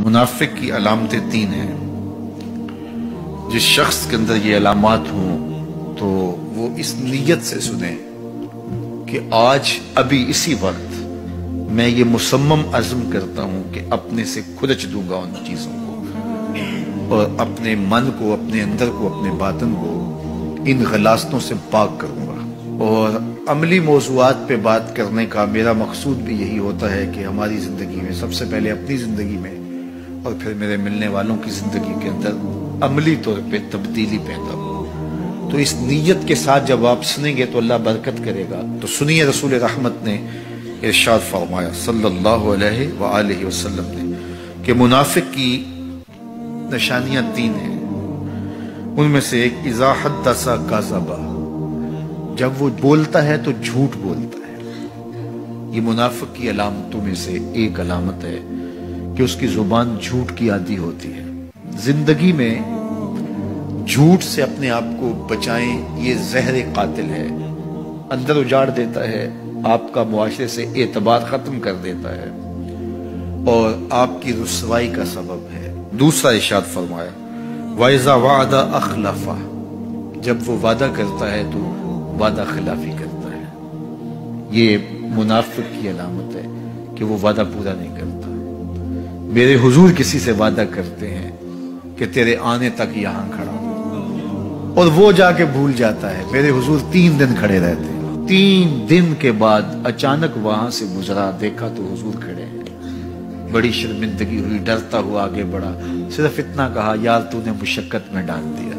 منافق کی علامتیں تین ہیں۔ جس شخص کے اندر یہ علامات ہوں تو وہ اس نیت سے سنیں کہ آج ابھی اسی وقت میں یہ مصمم عزم کرتا ہوں کہ اپنے سے کھرچ دوں گا ان چیزوں کو اور اپنے من کو، اپنے اندر کو، اپنے باطن کو ان غلاظتوں سے پاک کروں گا۔ اور عملی موضوعات پہ بات کرنے کا میرا مقصود بھی یہی ہوتا ہے کہ ہماری زندگی میں، سب سے پہلے اپنی زندگی میں اور پھر میرے ملنے والوں کی زندگی کے اندر عملی طور پہ تبدیلی پیدا ہو۔ تو اس نیت کے ساتھ جب آپ سنیں گے تو اللہ برکت کرے گا۔ تو سنیے رسول رحمت نے ارشاد فرمایا صلی اللہ علیہ وآلہ وسلم نے کہ منافق کی نشانیاں تین ہیں۔ ان میں سے ایک اذا حدث کذب، جب وہ بولتا ہے تو جھوٹ بولتا ہے۔ یہ منافق کی علامتوں میں سے ایک علامت ہے کہ اس کی زبان جھوٹ کی عادی ہوتی ہے۔ زندگی میں جھوٹ سے اپنے آپ کو بچائیں، یہ زہر قاتل ہے، اندر اجاڑ دیتا ہے، آپ کا معاشرے سے اعتبار ختم کر دیتا ہے اور آپ کی رسوائی کا سبب ہے۔ دوسرا ارشاد فرمایا وَإِذَا وَعَدَ أَخْلَفَ، جب وہ وعدہ کرتا ہے تو وعدہ خلافی کرتا ہے۔ یہ منافق کی علامت ہے کہ وہ وعدہ پورا نہیں کرتا۔ میرے حضور کسی سے وعدہ کرتے ہیں کہ تیرے آنے تک یہاں کھڑا ہوں، اور وہ جا کے بھول جاتا ہے۔ میرے حضور 3 دن کھڑے رہتے ہیں، 3 دن کے بعد اچانک وہاں سے گزرا، دیکھا تو حضور کھڑے ہیں۔ بڑی شرمندگی ہوئی، ڈرتا ہوا آگے بڑھا، صرف اتنا کہا یار تو نے مشقت میں ڈال دیا۔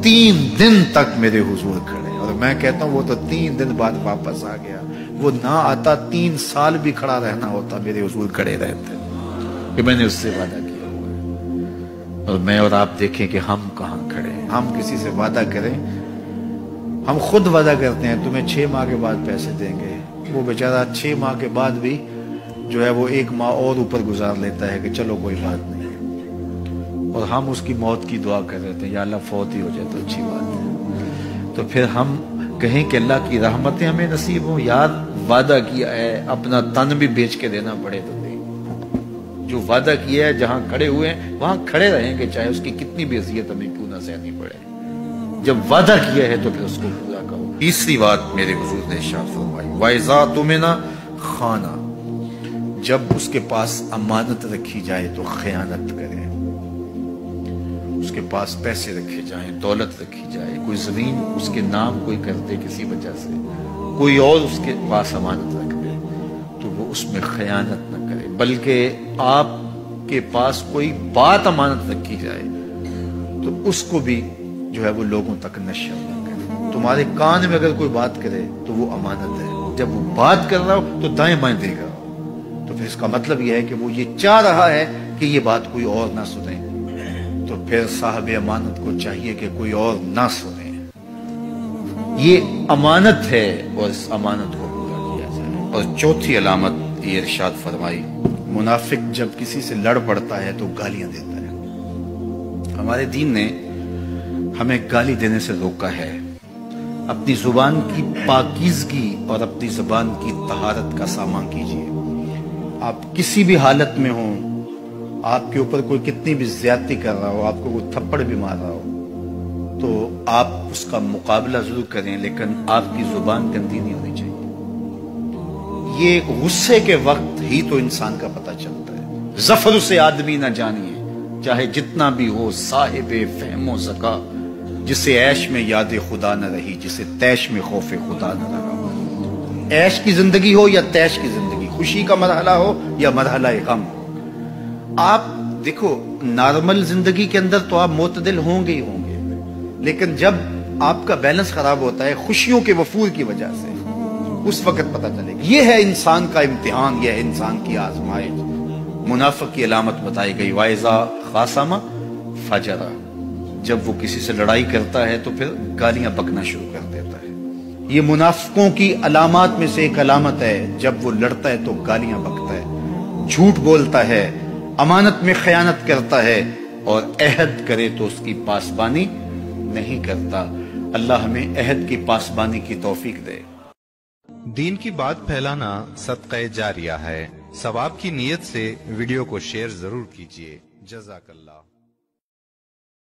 3 دن تک میرے حضور کھڑے، اور میں کہتا ہوں وہ تو 3 دن بعد واپس آ گیا۔ وہ نہ آتا 3 سال بھی کھڑا رہنا ہوتا، میرے حضور کھڑے رہتے کہ میں نے اس سے وعدہ کیا ہوا ہے۔ اور میں اور آپ دیکھیں کہ ہم کہاں کھڑے ہیں۔ ہم کسی سے وعدہ کریں، ہم خود وعدہ کرتے ہیں تمہیں 6 ماہ کے بعد پیسے دیں گے، وہ بیچارہ 6 ماہ کے بعد بھی جو ہے وہ 1 ماہ اور اوپر گزار لیتا ہے کہ چلو کوئی بات نہیں، اور ہم اس کی موت کی دعا کر رہے ہیں یا اللہ فوت ہی ہو جائے تو اچھی بات ہے۔ تو پھر ہم کہیں کہ اللہ کی رحمتیں ہمیں نصیب ہوں، یار وعدہ کیا ہے اپنا تن بھی بیچ کے دینا پڑے تو دے۔ جو وعدہ کیا ہے جہاں کھڑے ہوئے ہیں وہاں کھڑے رہیں گے، چاہے اس کی کتنی بھی اذیت ہمیں کیوں نہ سہنی پڑے۔ جب وعدہ کیا ہے تو پھر اس کو پورا کرو۔ تیسری بات میرے حضور نے ارشاد فرمائی وَإِذَا تُؤْمِنَ خَانَ، جب اس کے پاس امانت رکھی جائے تو خیانت کرے۔ اس کے پاس پیسے رکھے جائیں، دولت رکھی جائے، کوئی زمین اس کے نام کوئی کر دے کسی وجہ سے، کوئی اور اس کے پاس امانت رکھ دے تو وہ اس میں خیانت نہ کرے، بلکہ آپ کے پاس کوئی بات امانت رکھی جائے تو اس کو بھی جو ہے وہ لوگوں تک نشر نہ کرے۔ تمہارے کان میں اگر کوئی بات کرے تو وہ امانت ہے، جب وہ بات کر رہا ہو تو دائیں بائیں دیکھ رہا ہو، تو پھر اس کا مطلب یہ ہے کہ وہ یہ چاہ رہا ہے کہ یہ بات کوئی اور نہ سنے، تو پھر صاحب امانت کو چاہیے کہ کوئی اور نہ سنے۔ یہ امانت ہے اور اس امانت کو پورا کیا جائے۔ اور چوتھی علامت یہ ارشاد فرمائی منافق جب کسی سے لڑ پڑتا ہے تو گالیاں دیتا ہے۔ ہمارے دین نے ہمیں گالی دینے سے روکا ہے۔ اپنی زبان کی پاکیزگی اور اپنی زبان کی طہارت کا سامان کیجیے۔ آپ کسی بھی حالت میں ہوں، آپ کے اوپر کوئی کتنی بھی زیادتی کر رہا ہو، آپ کو کوئی تھپڑ بھی مار رہا ہو، تو آپ اس کا مقابلہ ضرور کریں، لیکن آپ کی زبان گندی نہیں ہونی چاہیے۔ یہ غصے کے وقت ہی تو انسان کا پتہ چلتا ہے۔ ظفر سے آدمی نہ جانیے، چاہے جتنا بھی ہو صاحب فہم و ذکا، جسے عیش میں یاد خدا نہ رہی، جسے تیش میں خوف خدا نہ رہا۔ عیش کی زندگی ہو یا تیش کی زندگی، خوشی کا مرحلہ ہو یا مرحلہ غم ہو، آپ دیکھو نارمل زندگی کے اندر تو آپ معتدل ہوں گے ہی ہوں گے، لیکن جب آپ کا بیلنس خراب ہوتا ہے خوشیوں کے وفور کی وجہ سے، اس وقت پتہ چلے گا۔ یہ ہے انسان کا امتحان، یہ ہے انسان کی آزمائش۔ منافق کی علامت بتائی گئی وَإِذَا خَاصَمَ فَجَرَ، جب وہ کسی سے لڑائی کرتا ہے تو پھر گالیاں بکنا شروع کر دیتا ہے۔ یہ منافقوں کی علامات میں سے ایک علامت ہے، جب وہ لڑتا ہے تو گالیاں بکتا ہے، جھوٹ بولتا ہے، امانت میں خیانت کرتا ہے، اور عہد کرے تو اس کی پاسبانی نہیں کرتا۔ اللہ ہمیں عہد کی پاسبانی کی توفیق دے۔ دین کی بات پھیلانا صدقہ جاریہ ہے۔ ثواب کی نیت سے ویڈیو کو شیئر ضرور کیجیے۔ جزاک اللہ۔